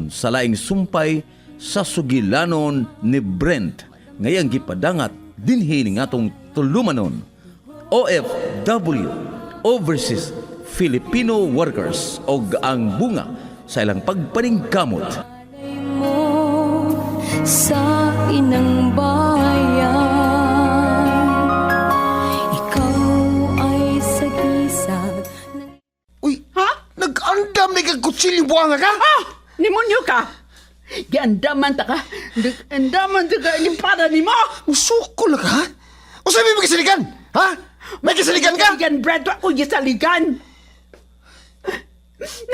gikan sa laing sumpay sa sugilanon ni Brent ngayang gipadangat dinhi ning atong tulumanon. OFW, Overseas Filipino Workers, og ang bunga sa ilang pagpaningkamot. Mo sa inang bayan, ikaw ay sagisag ng... Uy, ha? Nag-andam na kang kutsilyo buwanga ka? Nimonyo ka! Giandaman ta ka! Andaman ta ka para ni mo! Musukol ka? O sabi mo kasaligan? Ha? May kasaligan ka? Saligan, Brad! Ako gisaligan!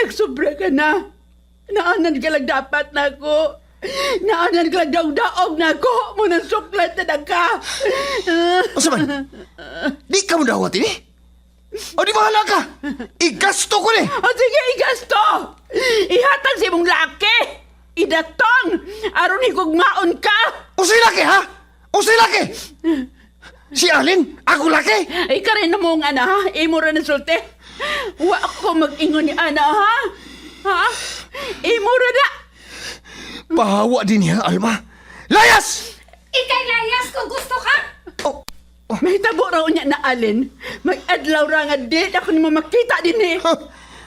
Nagsobra ka na! Naanan ka lang dapat na ako! Naanan ka lang daog-daog na ako! Munang suklat na ka! O sabi, di ka mo dawat ini? O di bahala ka? Igasto ko ni! O sige, igasto! Ihatag si mong laki! Idatong! Aron higugmaon ka! O si laki, ha? O si laki! Si Alin? Ako laki? Ay ka rin na mong ana, ha? Imo rin na sulti. Wa ako mag-ingon ni ana, ha? Ha? Imo rin na! Bahawa din niya, Alma. Layas! Ikay layas kung gusto ka! Oh, May tabo raw niya na alin. May adlaw ra nga di ako ni mo makita din eh. ha?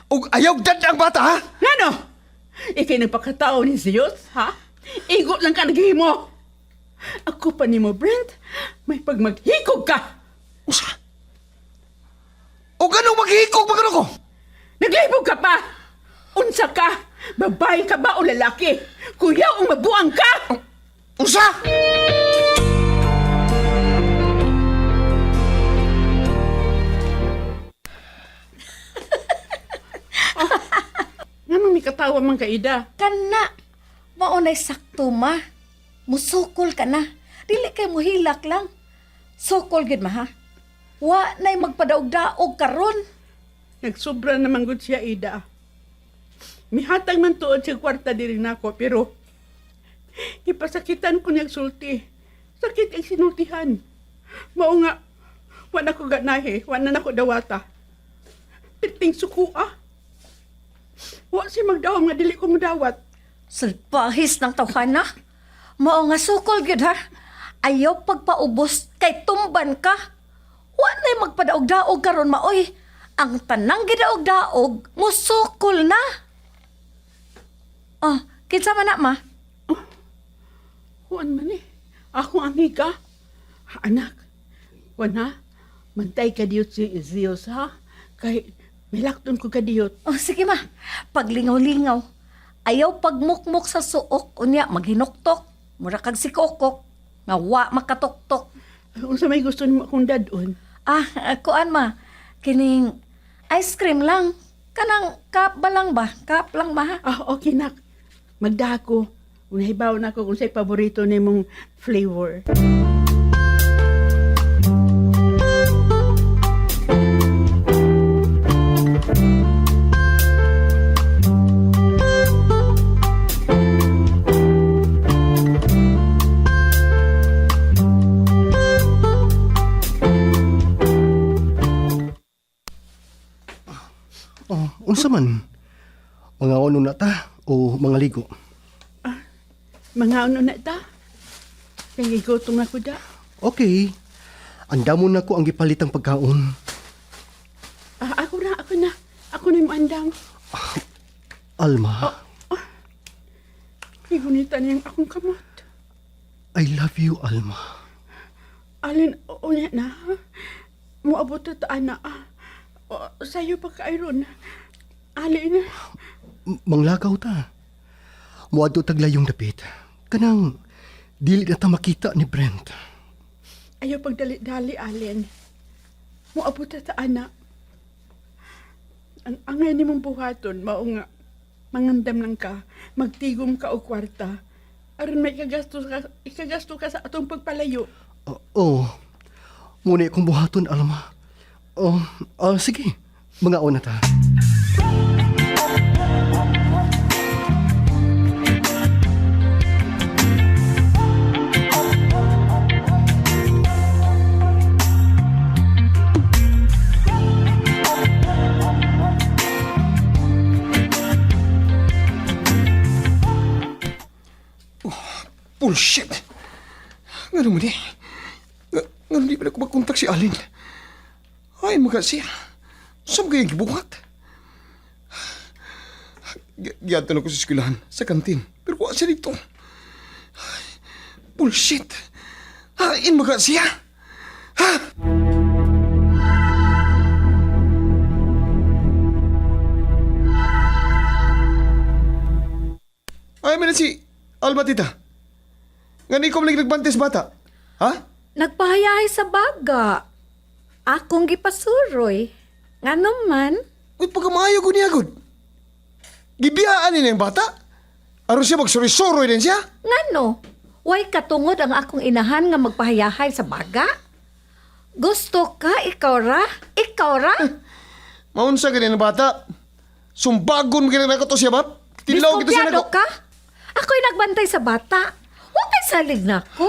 Og ayaw dad ang bata, ha? Ngano? Ikay nagpakatao ni Zeus, ha? Igo lang ka naghimo. Ako pa ni mo, Brent. May pagmaghikog ka. Usa? O ganong maghihikog ba ko? Naglibog ka pa. Unsa ka? Babae ka ba o lalaki? Kuya o mabuang ka? Usa? Nga may katawa man ka, Ida. Kana, maunay sakto ma. Musukol ka na. Dili kay mo hilak lang. Sukol gid ma ha. Wa nay magpadaog-daog karon. Nagsobra naman gud siya, Ida. Mihatag man tuod siya kwarta diri nako, pero ipasakitan ko niyang sulti. Sakit ang sinultihan. Mao nga, wala ko ganahe, wala na ko dawata. Piting sukuha. Wa si magdawam nga dili ko modawat. Salpahis ng tawhana. Mao nga sukol gid ha. Ayaw pagpaubos kay tumban ka. Wa nay magpadaog-daog karon maoy. Ang tanang gidaog-daog musukol na. Oh, kinsa man na ma? Huwag man eh. Ako amiga. Anak, wana, mantay ka diyot si Zeus ha? Kay milakton ko ka diyot. Oh, sige ma. Paglingaw-lingaw. Ayaw pagmukmuk sa suok. Unya, maghinuktok. Mura kag si kokok. Nga wa makatuktok. Kung sa may gusto mo akong dadon, Kuan ma. Kining ice cream lang. Kanang cup ba lang ba? Cup lang ba ha? okay nak. Magdako. Unahibaw na ako kung sa'y paborito ni mong flavor. Oh, unsa man? Mga uno na ta o mga ligo? Mga ano na ta? Kaya gutong ako da. Okay. Anda mo na ko ang gipalitang pagkaon. Ako na. Ako na yung andam. Alma, Higunitan niyang akong kamot. I love you, Alma. Alin, unya na. Muabot na taan na. Sa'yo pa kairon. Alin. Manglakaw ta. Muadto taglayong dapit. Kanang dili na ta makita ni Brent. Ayaw pagdali-dali, Alin. Muabot na taan na. Ang angay ni mong buhaton, mao nga. Mangandam lang ka. Magtigom ka o kwarta. Aron may ikagasto ka sa atong pagpalayo. Muna akong buhaton, Alma. Sige. Mga una ta. Bullshit! Nga naman eh. Nga hindi pa na ko magkontak si Alin. Ay, mga siya. Saan kaya gibuhat? Giyato na ko sa eskwelahan, sa kantin. Pero kuha siya dito. Ay, bullshit! Hain mga siya! Ha? Ay, may na si Alma, tita. Nga ni ko malig nagbantes bata. Ha? Nagpahayahay sa baga. Akong gipasuroy. Nga naman, Uy, pagkamayo ko niya, good. Gibiyaan niya yung bata? Aron siya magsuri-suroy din siya? ngano, way katungod ang akong inahan nga magpahayahay sa baga? Gusto ka, ikaw ra? Ikaw ra? Maunsa ganyan ang bata? Sumbagon mo ganyan ako to siya, bab? Tilaw kita siya Diskumpiyado nako. ka? Ako'y nagbantay sa bata. Huwag kay salig na ko.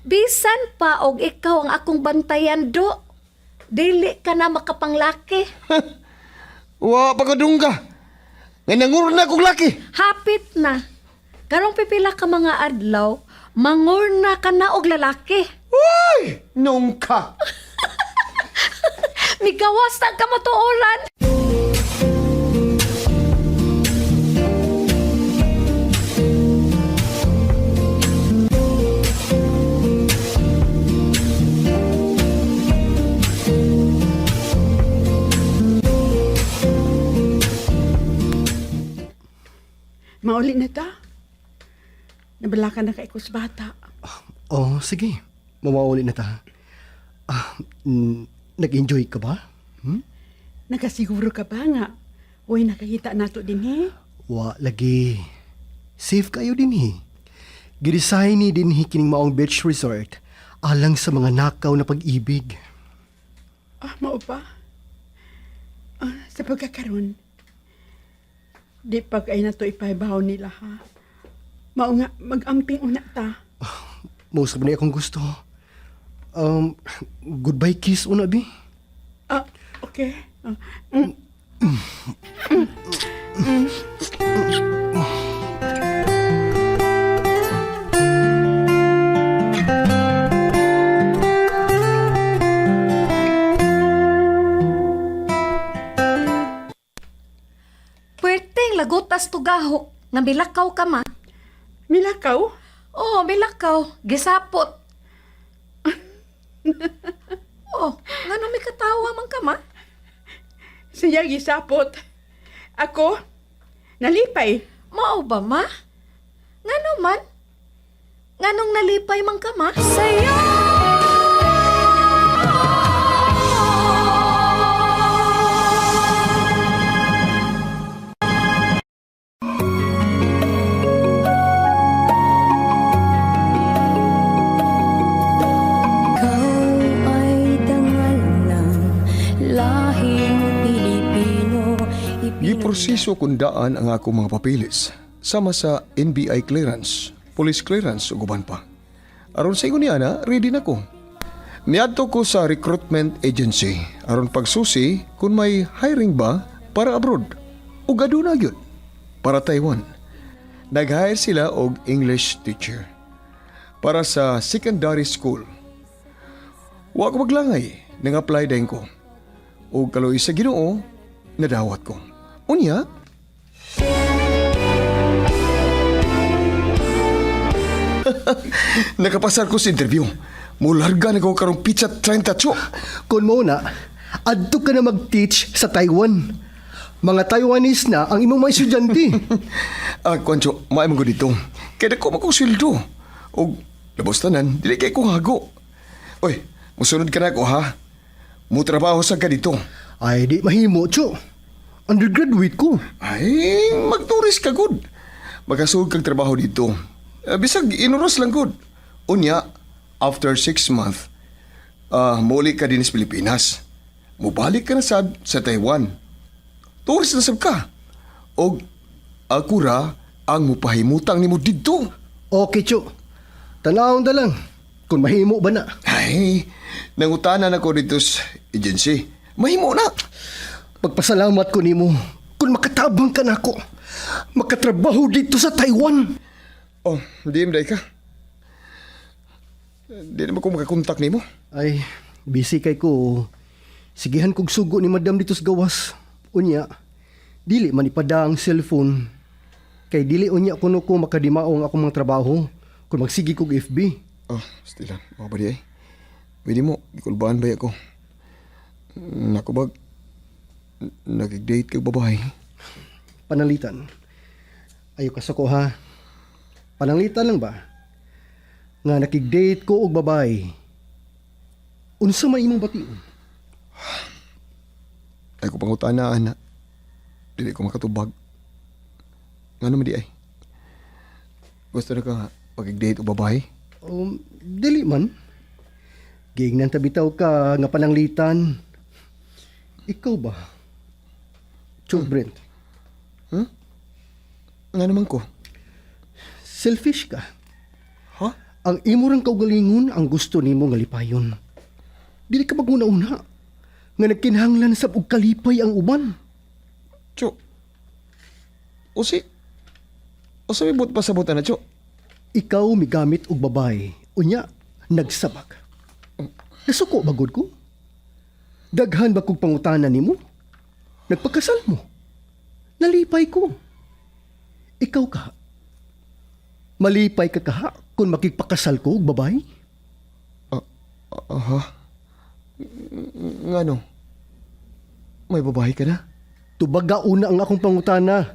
Bisan pa og ikaw ang akong bantayan, do. Dili ka na makapanglaki. Wa, pagkadung ka. Nga nangur na akong laki. Hapit na. Karong pipila ka mga adlaw, mangurna ka na og lalaki. Uy! Nung ka. Migawas na kamatuoran. Mauli na ta. Nabala ka na kay kus bata. Oh, sige. Mawawali na ta. Nag-enjoy ka ba? Nakasiguro ka ba nga? Uy, nakakita nato din eh. Wa lagi. Safe kayo din Gidesign ni din kining maong beach resort alang sa mga nakaw na pag-ibig. Mao pa? Sa pagkakaroon, di pag ay nato ipaibaw nila ha. Mao nga, mag-amping una ta. Most ba niya akong gusto? Goodbye kiss una, Bi. Okay. Puwerteng lagotas tugahok nga milakaw ka ma. Milakaw? Oo, milakaw. Gisapot. Oh, ngano may katawa man ka ma? Siya gisapot. Ako, nalipay. Mao ba ma? Ngano man? Nganong nalipay man ka ma? Sayo! Ikaw ay dangal ng lahing Pilipino. Giproseso kundaan ang akong mga papilis sama sa NBI clearance, police clearance ug uban pa. Aron sa ingon niana, ready na ko. Niadto ko sa recruitment agency aron pagsusi kung may hiring ba para abroad. Ug aduna gyud para Taiwan. Nag-hire sila og English teacher para sa secondary school. Wa ko maglangay, nang-apply din ko. Ug kaloy sa Ginoo, nadawat ko. Unya, nakapasar ko sa interview. Mularga na ko karong pizza 30. Kung mo na, adto ka na mag-teach sa Taiwan. Mga Taiwanese na ang imong mga estudyante. Kwancho, maayman ko dito. Kaya ko magkusildo. O, labos tanan, dili kay kong hago. Oy, musunod ka na ako ha. Mutrabaho sa ka dito. Ay, di mahimo, Cho. Undergraduate ko. Ay, magturis ka good. Magkasugod kang trabaho dito. Bisag, inuros lang good. Unya, after 6 months, muli ka din sa Pilipinas. Mubalik ka na sa Taiwan. Turis na sab ka. O, ako ra ang mupahimutang ni mo dito. Okay, Cho. Tanawon na lang. Kung mahimo ba na. Ay, nangutanan ako dito sa agency. Mahimo na. Pagpasalamat ko nimo. Kung makatabang ka na ako, makatrabaho dito sa Taiwan. Oh, di day ka. Di naman ko makakontak ni mo. Ay, busy kay ko. Sigihan kog sugo ni madam dito sa gawas. Unya, dili man ipada ang cellphone. Kay dili unya kuno ko makadimao ang akong mga trabaho kung magsigi kog FB. Stilan. Mga ba di ay? Pwede mo, ikulbaan ba ako? Naku bag, nag-date kag babae. Panalitan. Ayo ka sa ko ha. Pananglitan lang ba? Nga nakig-date ko og babae. Unsa man imong bation? Ay ko pangutanaan na. Dili ko makatubag. Nga naman di ay? Gusto na ka nga pag-date o babae? Dili man. Giingnan tabitaw ka nga pananglitan. Ikaw ba? Chog Brent, Nga naman ko? selfish ka. Ha? Ang imo rang kaugalingon ang gusto nimo nga lipayon. Dili ka maguna-una nga nagkinahanglan sa og kalipay ang uban. Cho. O may but pasabutan na, Cho. Ikaw migamit og babae, unya nagsabak. Nasuko bagod ko. Daghan ba kog pangutana nimo? Nagpagkasal mo. Nalipay ko. Ikaw ka. Malipay ka kaha kung makipagpakasal ko og babae? Nga no? May babae ka na? Tubaga una ang akong pangutana.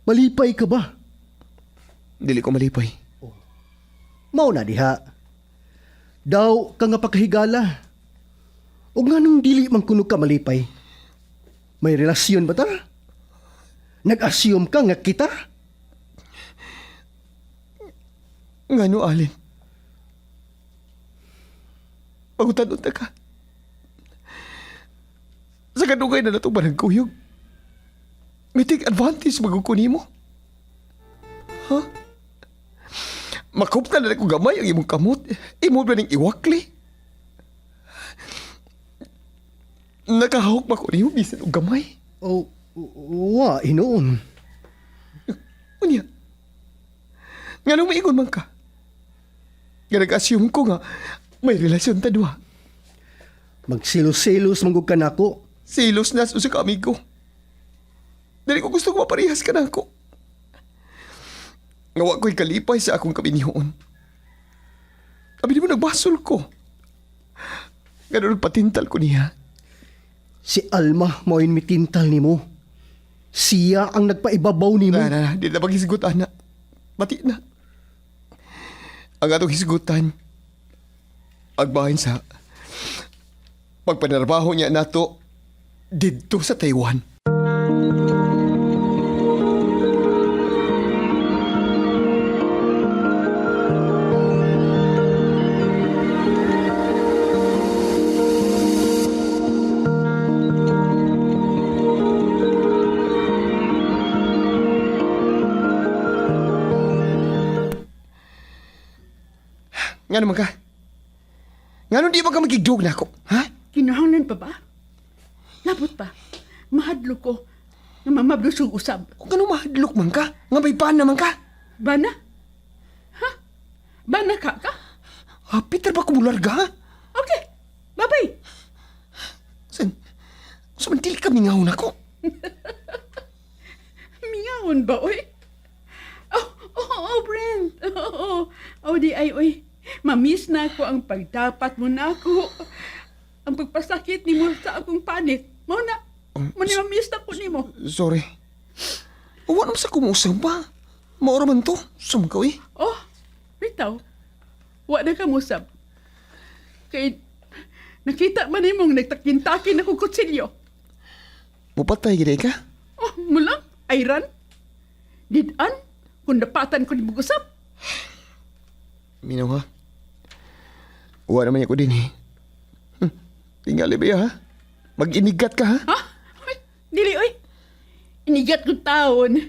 Malipay ka ba? Dili ko malipay. Mao na diha. Daw ka nga pakahigala. O nga nung dili man kuno ka malipay. May relasyon ba ta? Nag-assume ka nga kita? Nga no, Alin? Pagutan unta ka. Sa kadugay na natong barangkuyog. May take advantage magukuni mo. Ha? Makupta na ko gamay ang imong kamot. Imo ba ning iwakli? Nakahawak ba ko niyo bisan og gamay? O, wa, inoon. Unya. Nga nung maingon man ka. Nga nag-assume ko nga may relasyon ta duha. Magsilos-silos manggug ka nako. Silos na sa ka amigo. Dali ko gusto ko maparihas ka na ako. Ngawa ko'y kalipay sa akong kabinihoon. Abi mo nagbasol ko. Ganun patintal ko niya. Si Alma mo'y mitintal nimo. Siya ang nagpaibabaw nimo. Di na maghisgutan na. Mati na. Ang atong hisgutan, agbahin sa pagpanarbaho niya nato dito sa Taiwan. Nga naman ka? Nga nung di ba ka magigdog na ako? Ha? Kinahanglan pa ba? Labot pa. Mahadlo ko na mamablusog usab. Kung ganun mahadlok man ka? Nga may paan naman ka? Bana? Ha? Bana ka? Peter ba kumularga ha? Okay. Bye-bye. Saan dili ka mingahon ako? Mingahon ba, oy? Brent. Di ay, oy. Mamiss na ako ang pagdapat mo na ako. Ang pagpasakit ni mo sa akong panit. Mo na. Mamiss na ko ni mo. Sorry. Huwag naman sa kumusang pa. Maura man to. Sumkaw eh. Ritaw. Wa na ka musab. Kay nakita man mong nagtakin-takin ako kutsilyo. Mupatay gina ka? Mulang, ayran. Didan, kung napatan ko ni Bugusap. Minaw ha? Huwag naman ako din eh. Tingali ba ha? Mag-inigat ka ha? Ha? Ay, dili, oy. Inigat ko taon.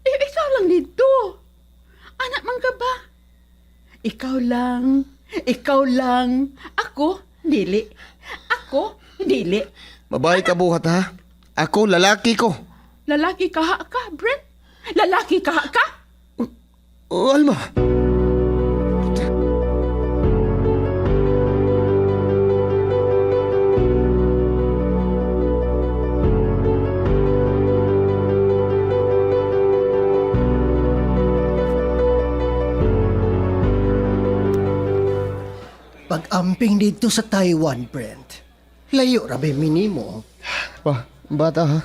Ikaw lang dito. Anak man ka ba? Ikaw lang. Ako, dili. Dili. Babae ka buhat ha? Ako, lalaki ko. Lalaki ka Brent? Lalaki ka? Alma. Pag-amping dito sa Taiwan, Brent. Layo rabi minimo. Pa, bata ha?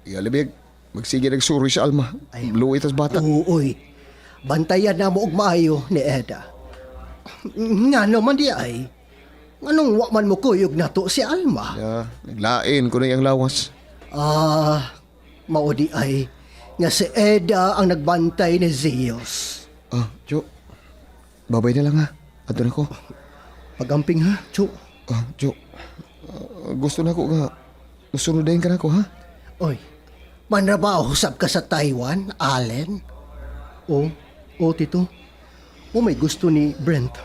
Igalibig, magsige nagsuri sa Alma. Luwi tas bata. Uy, bantayan na mo og maayo ni Eda. Nga naman di ay. Anong wakman mo kuyog nato si Alma? Ya, naglain ko na yung lawas. Mao di ay. Nga si Eda ang nagbantay ni Zeus. Jo. Babay na lang ha. Ato na ko. Pag-amping ha, Chu. Jo. Gusto na ko nga. Sunudayin ka na ko ha? Oy, manrabaho usab ka sa Taiwan, Allen? O Tito. O may gusto ni Brent.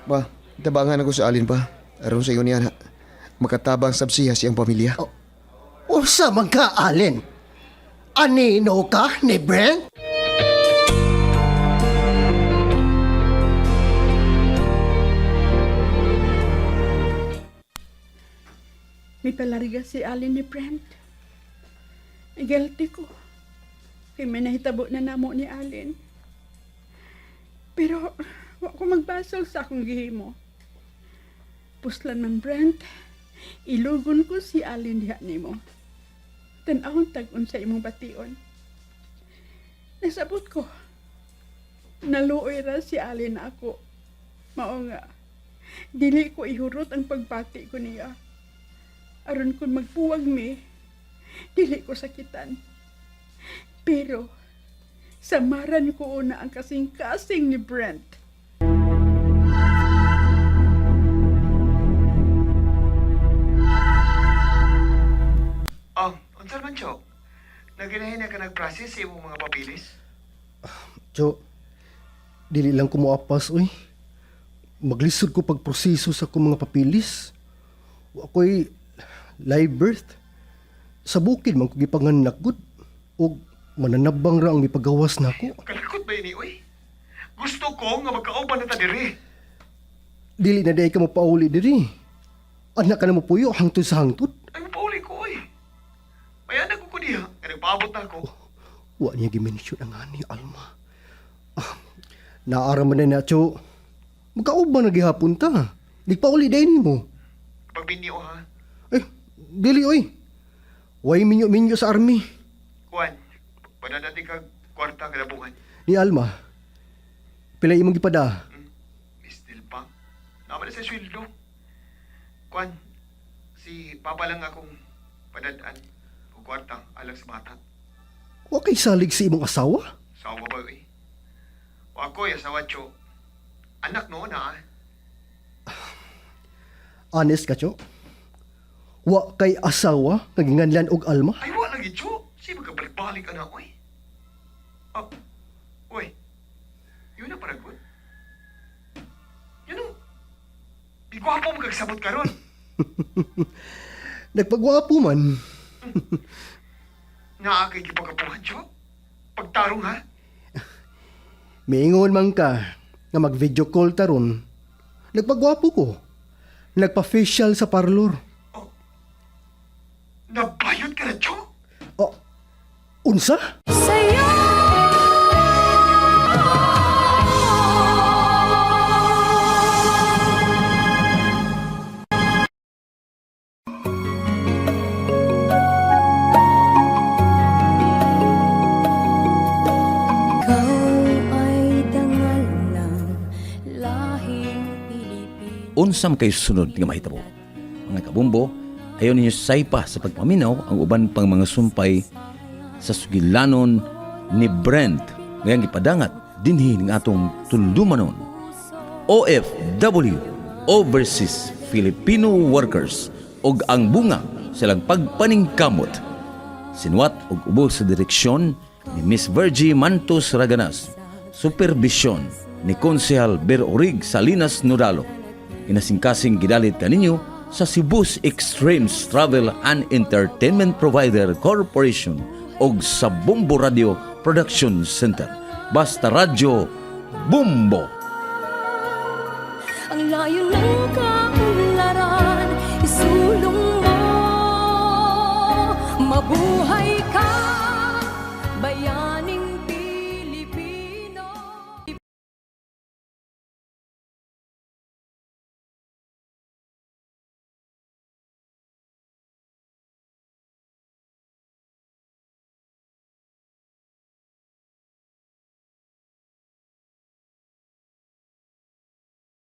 Pa, tabangan ako sa alin pa. Aron sa iyo niya na. Makatabang sabsiya siyang pamilya. Usa man ka, Allen? Anino ka ni Brent? May palarga si Allen ni Brent. Guilty ko. Kaya may nahitabo na namo ni Allen. Pero, wa ko magbasol sa akong gihimo. Puslan man Brent, ilugon ko si Allen diha nimo. Tan-awon tag-on sa imong bation. Nasabot ko. Naluoy ra si Allen ako. Mao nga, dili ko ihurot ang pagbati ko niya. Aron kung magpuwag mi, dili ko sakitan. Pero, samaran ko una ang kasing-kasing ni Brent. Unsa man, Jo? Naginahin na ka nag-process sa imong mga papilis? Jo, dili lang ko moapas, uy. Maglisod ko pagproseso sa akong mga papilis. Ako'y live birth. Sa bukid man ko gipanganak gud. O mananabang ra ang mipagawas nako. Kalakot ba ini, uy? Gusto ko nga magkauban na ta diri. Dili na day ka mo pauli diri. Anak ka na mo puyo hangtod sa hangtod. Ay, mapauli ko, uy. Mayanan ko diha. Kaya nagpaabot na ako. Wa niya gimensyon ang ani Alma. Naara man na Cho. Magkauban na gihapon ta. Di pa uli day nimo. Pagbinyo, ha? Dili oy. Way minyo sa army. Juan, pananati ka kwarta kalabuhan. Ni Alma. Pila imong gipada? Still pa. Naman na sa sweldo. Juan, si Papa lang akong padadaan o kwarta alang sa bata. Wa kay salig si imong asawa? Sawa ba, uy? O ako, asawa, Cho. Anak no na, ah. Honest ka, Cho? Wa kay asawa naginganlan og Alma? Ay, wala lagi, Cho. Si magkabalik-balik anak, uy. Uy. Yun na parang good. Yun o. Di ko ako magkagsabot ka ron. Nagpagwapo man. Naakay kipagapuhan, Cho. Pagtarong, ha? Miingon man ka nga mag-video call taron. Nagpagwapo ko. Nagpa-facial sa parlor. Nabayot ka na, Cho? Unsa? Sa'yo Ikaw ay dangal ng lahing Pilipino. Unsam kay sunod nga mahitabo. Mga kabumbo, ayaw ninyo saypa sa pagpaminaw ang uban pang mga sumpay sa sugilanon ni Brent ngayang ipadangat dinhi ng atong tulumanon. OFW, Overseas Filipino Workers, og ang bunga silang pagpaningkamot. Sinuwat og ubos sa direksyon ni Miss Virgie Mantos Raganas, supervision ni Konsehal Ber Orig Salinas Nodalo. Inasingkasing gidalit kaninyo sa Cebu's Extremes Travel and Entertainment Provider Corporation og sa Bumbo Radio Production Center. Basta Radyo Bumbo. Ang layo ng kaunlaran, isulong mo, mabuhay ka.